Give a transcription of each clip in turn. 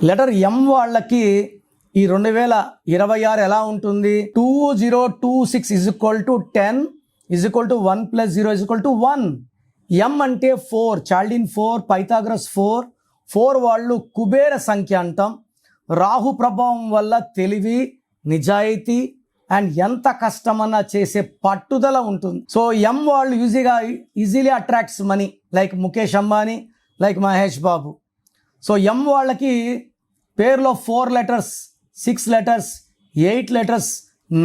Letter M వాళ్ళకి ఈ 2026 ఎలా ఉంటుంది? 2026 is equal to 10 is equal to 1 plus 0 is equal to 1. ఎం అంటే 4, చాల్డిన్ 4, పైథాగరస్ 4 వాళ్ళు కుబేర సంఖ్య అంటాం. రాహు ప్రభావం వల్ల తెలివి, నిజాయితీ అండ్ ఎంత కష్టమన్నా చేసే పట్టుదల ఉంటుంది. సో ఎం వాళ్ళు easily attracts money, like Mukesh Ambani, like Mahesh Babu. So M వాళ్ళకి పేరులో 4 లెటర్స్, 6 లెటర్స్, 8 లెటర్స్,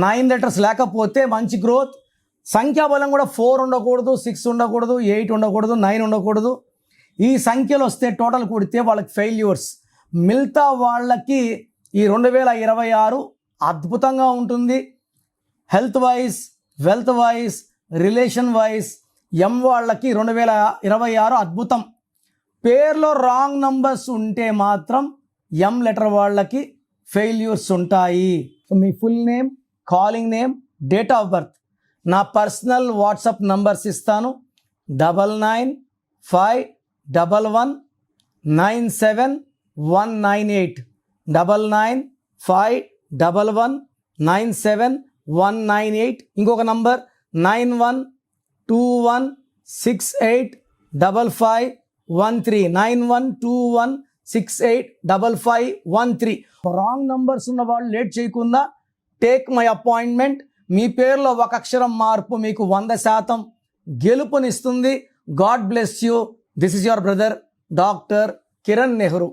9 లెటర్స్ లేకపోతే మంచి గ్రోత్. సంఖ్యాబలం కూడా 4 ఉండకూడదు, 6 ఉండకూడదు, 8 ఉండకూడదు, 9 ఉండకూడదు. ఈ సంఖ్యలు వస్తే టోటల్ కూడితే వాళ్ళకి ఫెయిల్యూర్స్. మిగతా వాళ్ళకి ఈ 2026 అద్భుతంగా ఉంటుంది. Health wise, wealth wise, relation wise M వాళ్ళకి 2026 అద్భుతం. పేర్లో రాంగ్ నంబర్స్ ఉంటే మాత్రం ఎం లెటర్ వాళ్ళకి ఫెయిల్యూర్స్ ఉంటాయి. మీ full name, calling name, date of birth, నా పర్సనల్ వాట్సాప్ నంబర్స్ ఇస్తాను. 9951197198 9951197198. ఇంకొక నంబర్ 9121685513 9121685513. రాంగ్ నంబర్స్ ఉన్న వాళ్ళు లేట్ చేయకుండా టేక్ మై అపాయింట్మెంట్. మీ పేరులో ఒక అక్షరం మార్పు మీకు 100% గెలుపునిస్తుంది. God bless you. This is your brother doctor Kiran Nehru.